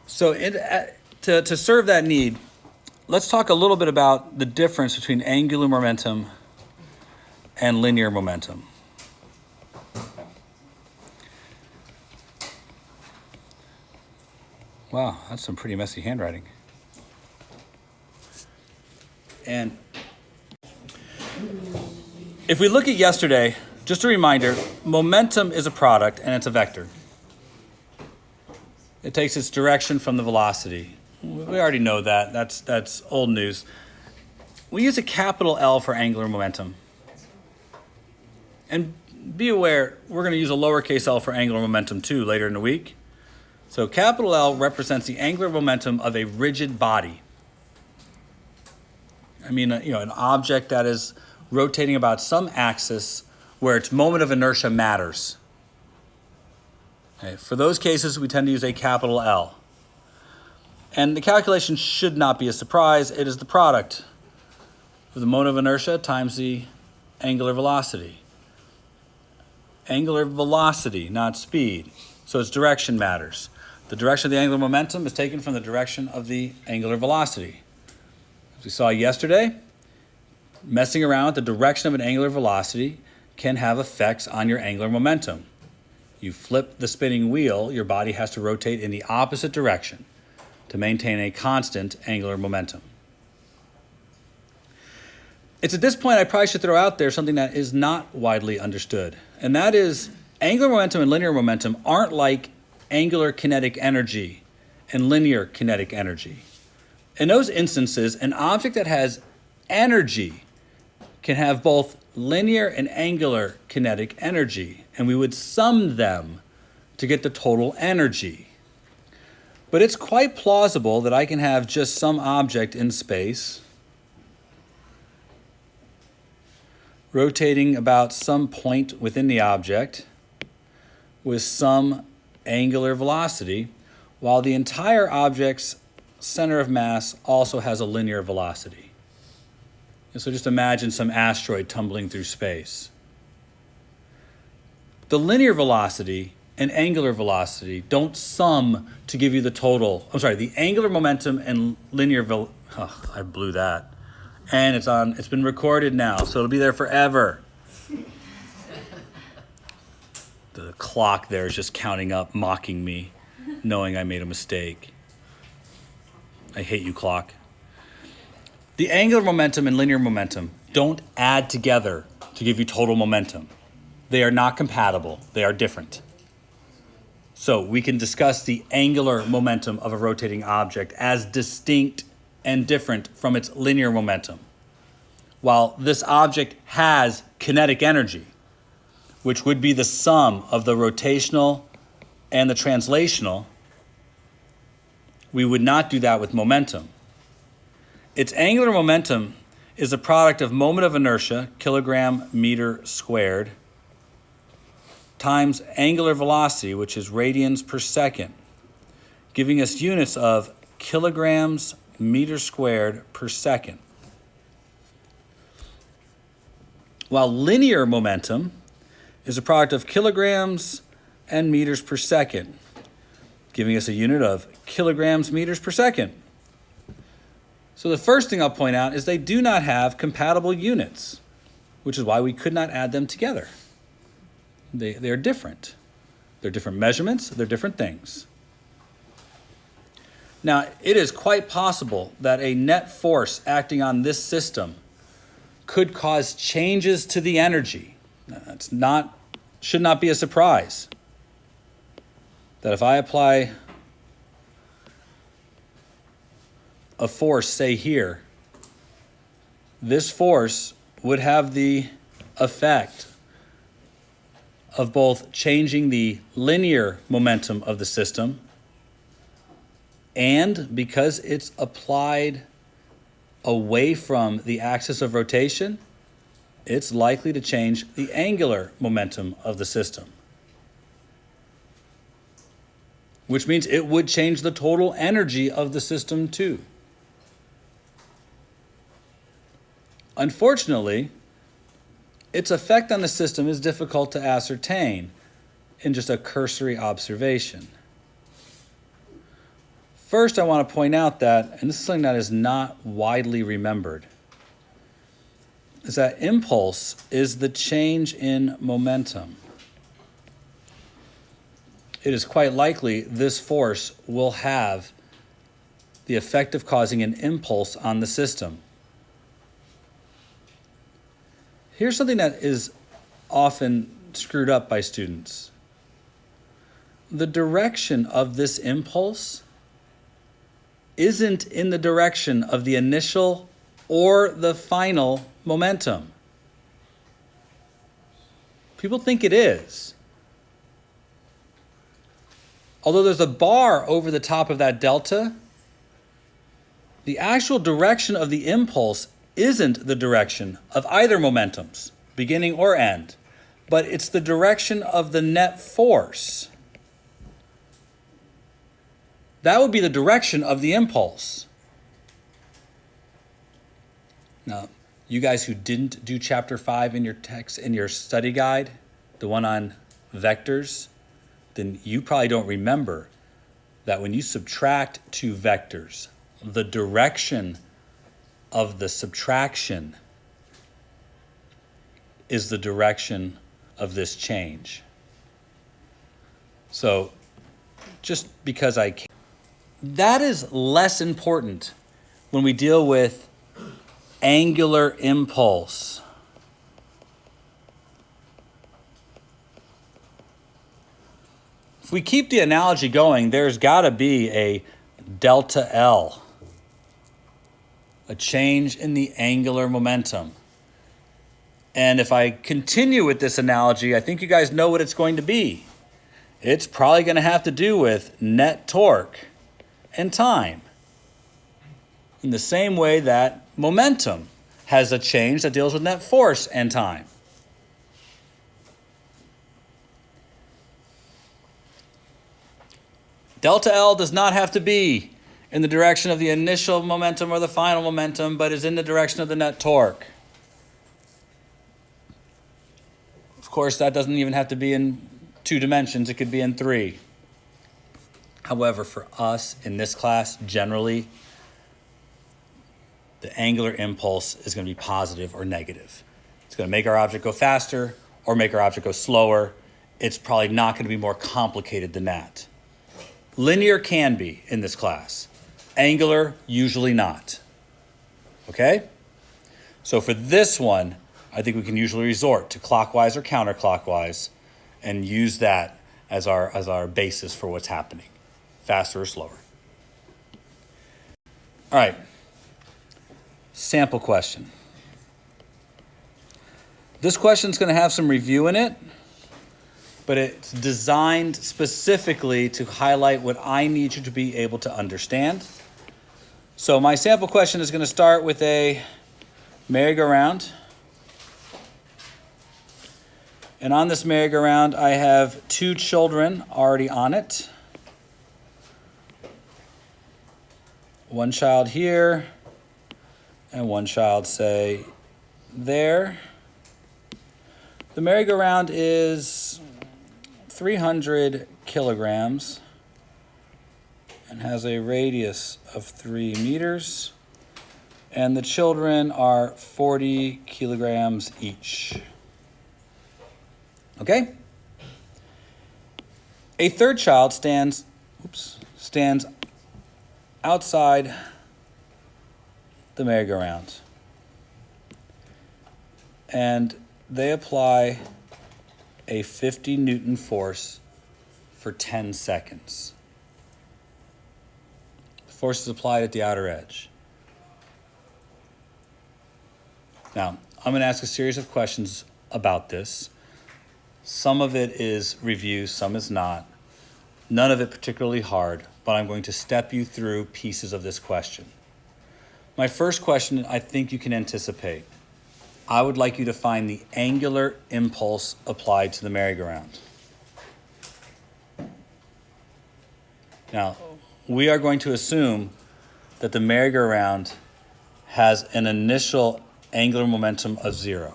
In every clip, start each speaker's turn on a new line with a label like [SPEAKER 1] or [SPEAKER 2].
[SPEAKER 1] So to serve that need, let's talk a little bit about the difference between angular momentum and linear momentum. Wow, that's some pretty messy handwriting. And if we look at yesterday, just a reminder, momentum is a product and it's a vector. It takes its direction from the velocity. We already know that. That's old news. We use a capital L for angular momentum. And be aware, we're going to use a lowercase l for angular momentum too later in the week. So capital L represents the angular momentum of a rigid body. I mean, an object that is rotating about some axis where its moment of inertia matters. Okay, for those cases, we tend to use a capital L. And the calculation should not be a surprise. It is the product of the moment of inertia times the angular velocity. Angular velocity, not speed. So its direction matters. The direction of the angular momentum is taken from the direction of the angular velocity. As we saw yesterday, messing around with the direction of an angular velocity can have effects on your angular momentum. You flip the spinning wheel, your body has to rotate in the opposite direction to maintain a constant angular momentum. It's at this point I probably should throw out there something that is not widely understood, and that is angular momentum and linear momentum aren't like angular kinetic energy and linear kinetic energy. In those instances, an object that has energy can have both linear and angular kinetic energy, and we would sum them to get the total energy. But it's quite plausible that I can have just some object in space rotating about some point within the object with some angular velocity, while the entire object's center of mass also has a linear velocity. And so just imagine some asteroid tumbling through space. The linear velocity and angular velocity don't sum to give you the total. The angular momentum and linear I blew that. And it's been recorded now, so it'll be there forever. The clock there is just counting up, mocking me, knowing I made a mistake. I hate you, clock. The angular momentum and linear momentum don't add together to give you total momentum. They are not compatible. They are different. So we can discuss the angular momentum of a rotating object as distinct and different from its linear momentum. While this object has kinetic energy, which would be the sum of the rotational and the translational, we would not do that with momentum. Its angular momentum is a product of moment of inertia, kilogram meter squared, times angular velocity, which is radians per second, giving us units of kilograms meter squared per second. While linear momentum is a product of kilograms and meters per second, giving us a unit of kilograms meters per second. So the first thing I'll point out is they do not have compatible units, which is why we could not add them together. They're different. They're different measurements, they're different things. Now, it is quite possible that a net force acting on this system could cause changes to the energy. Should not be a surprise that if I apply a force, say here, this force would have the effect of both changing the linear momentum of the system, and because it's applied away from the axis of rotation, it's likely to change the angular momentum of the system, which means it would change the total energy of the system too. Unfortunately, its effect on the system is difficult to ascertain in just a cursory observation. First, I want to point out that, and this is something that is not widely remembered, is that impulse is the change in momentum. It is quite likely this force will have the effect of causing an impulse on the system. Here's something that is often screwed up by students. The direction of this impulse isn't in the direction of the initial or the final momentum. People think it is. Although there's a bar over the top of that delta, the actual direction of the impulse isn't the direction of either momentums, beginning or end, but it's the direction of the net force. That would be the direction of the impulse. Now, you guys who didn't do chapter 5 in your text, in your study guide, the one on vectors, then you probably don't remember that when you subtract two vectors, the direction of the subtraction is the direction of this change. So just because I can, that is less important when we deal with angular impulse. If we keep the analogy going, there's got to be a delta L, a change in the angular momentum. And if I continue with this analogy, I think you guys know what it's going to be. It's probably going to have to do with net torque and time. In the same way that momentum has a change that deals with net force and time. Delta L does not have to be in the direction of the initial momentum or the final momentum, but is in the direction of the net torque. Of course, that doesn't even have to be in 2 dimensions. It could be in 3. However, for us in this class, generally, the angular impulse is going to be positive or negative. It's going to make our object go faster or make our object go slower. It's probably not going to be more complicated than that. Linear can be in this class. Angular, usually not. Okay? So for this one, I think we can usually resort to clockwise or counterclockwise and use that as our basis for what's happening. Faster or slower. All right. Sample question. This question is going to have some review in it, but it's designed specifically to highlight what I need you to be able to understand. So my sample question is going to start with a merry-go-round. And on this merry-go-round, I have 2 children already on it. One child here, and one child, say, there. The merry-go-round is 300 kilograms and has a radius of 3 meters. And the children are 40 kilograms each. Okay? A third child stands outside the merry-go-round. And they apply a 50 Newton force for 10 seconds. The force is applied at the outer edge. Now, I'm going to ask a series of questions about this. Some of it is review, some is not. None of it particularly hard, but I'm going to step you through pieces of this question. My first question, I think you can anticipate. I would like you to find the angular impulse applied to the merry-go-round. Now, we are going to assume that the merry-go-round has an initial angular momentum of 0.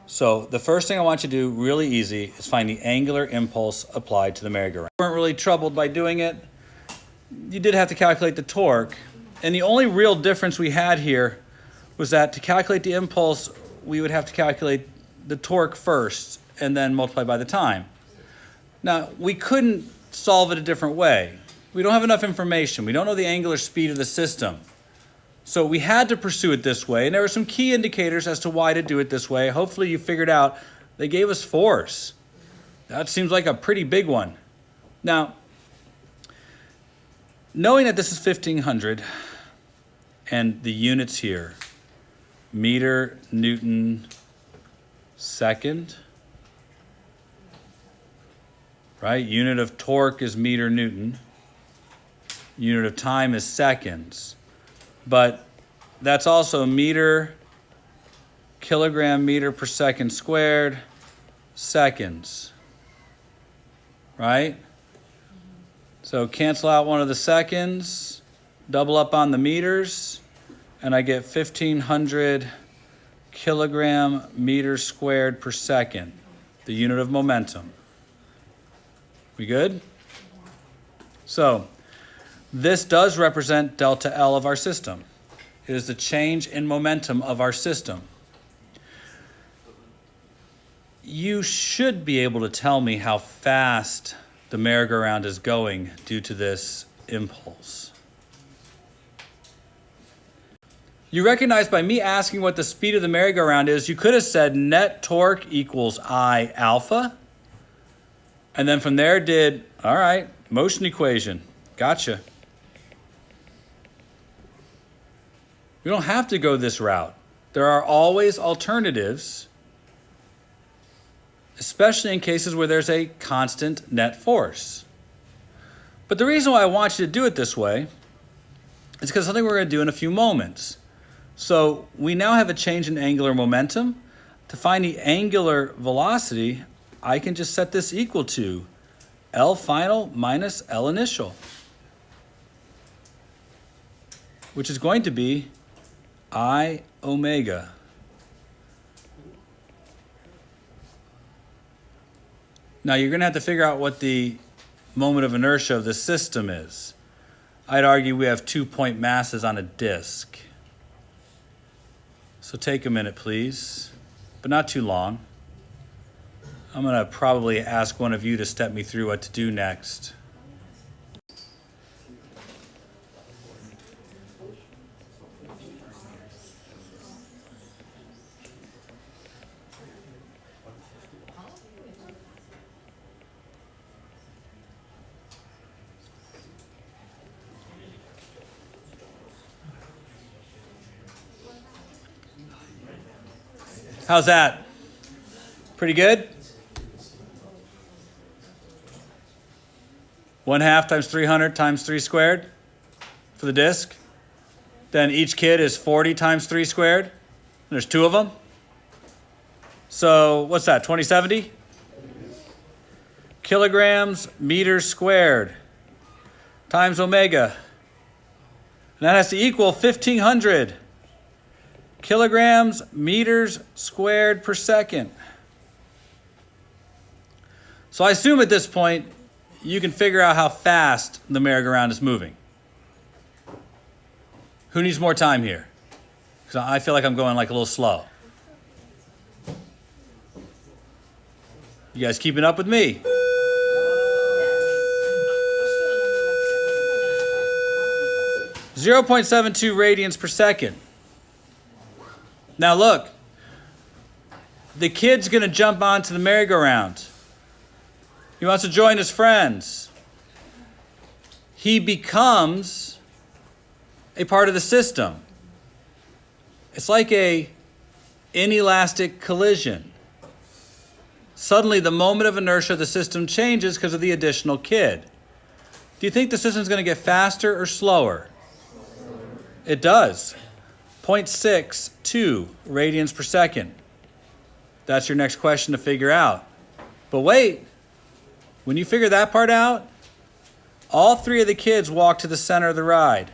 [SPEAKER 1] So the first thing I want you to do, really easy, is find the angular impulse applied to the merry-go-round. We weren't really troubled by doing it. you did have to calculate the torque. And the only real difference we had here was that to calculate the impulse, we would have to calculate the torque first and then multiply by the time. Now, we couldn't solve it a different way. We don't have enough information. We don't know the angular speed of the system. So we had to pursue it this way, and there were some key indicators as to why to do it this way. Hopefully you figured out they gave us force. That seems like a pretty big one. Now, knowing that this is 1500 and the units here, meter, Newton, second, right? Unit of torque is meter, Newton. Unit of time is seconds. But that's also meter, kilogram, meter per second squared, seconds, right? So cancel out one of the seconds, double up on the meters, and I get 1500 kilogram meters squared per second, the unit of momentum. We good? So this does represent delta L of our system. It is the change in momentum of our system. You should be able to tell me how fast the merry-go-round is going due to this impulse. You recognize by me asking what the speed of the merry-go-round is, you could have said net torque equals I alpha, and then from there did, all right, motion equation. Gotcha. We don't have to go this route. There are always alternatives, especially in cases where there's a constant net force. But the reason why I want you to do it this way is because something we're going to do in a few moments. So we now have a change in angular momentum. To find the angular velocity, I can just set this equal to L final minus L initial, which is going to be I omega. Now you're going to have to figure out what the moment of inertia of the system is. I'd argue we have 2-point masses on a disk. So take a minute, please, but not too long. I'm going to probably ask one of you to step me through what to do next. How's that? Pretty good? 1/2 times 300 times 3 squared for the disk. Then each kid is 40 times 3 squared. And there's 2 of them. So what's that, 2070? Kilograms meters squared times omega. And that has to equal 1500 kilograms meters squared per second. So I assume at this point you can figure out how fast the merry-go-round is moving. Who needs more time here? Because I feel like I'm going like a little slow. You guys keeping up with me? Yes. 0.72 radians per second. Now look, the kid's going to jump onto the merry-go-round. He wants to join his friends. He becomes a part of the system. It's like an inelastic collision. Suddenly, the moment of inertia of the system changes because of the additional kid. Do you think the system's going to get faster or slower? It does. 0.62 radians per second. That's your next question to figure out. But wait, when you figure that part out, all 3 of the kids walk to the center of the ride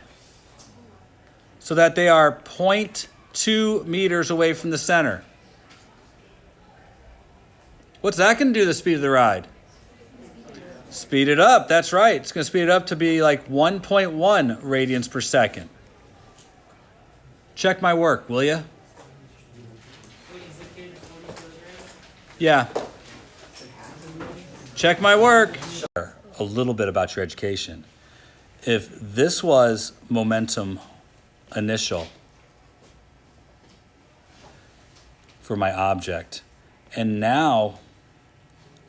[SPEAKER 1] so that they are 0.2 meters away from the center. What's that going to do to the speed of the ride? Speed it up. That's right. It's going to speed it up to be like 1.1 radians per second. Check my work, will you? Yeah. Check my work. A little bit about your education. If this was momentum initial for my object, and now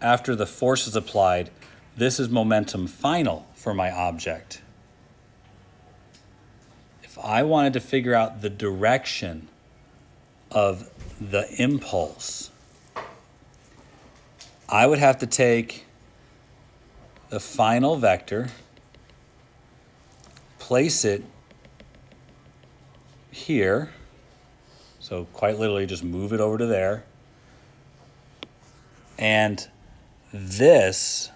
[SPEAKER 1] after the force is applied, this is momentum final for my object. If I wanted to figure out the direction of the impulse, I would have to take the final vector, place it here, so quite literally just move it over to there, and this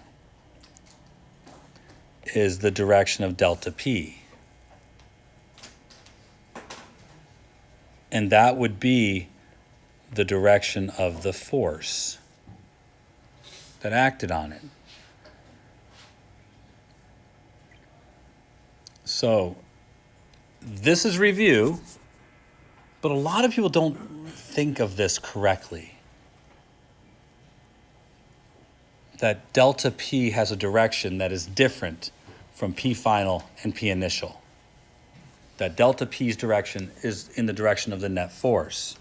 [SPEAKER 1] is the direction of delta P. And that would be the direction of the force that acted on it. So this is review, but a lot of people don't think of this correctly. That delta P has a direction that is different from P final and P initial. That delta P's direction is in the direction of the net force.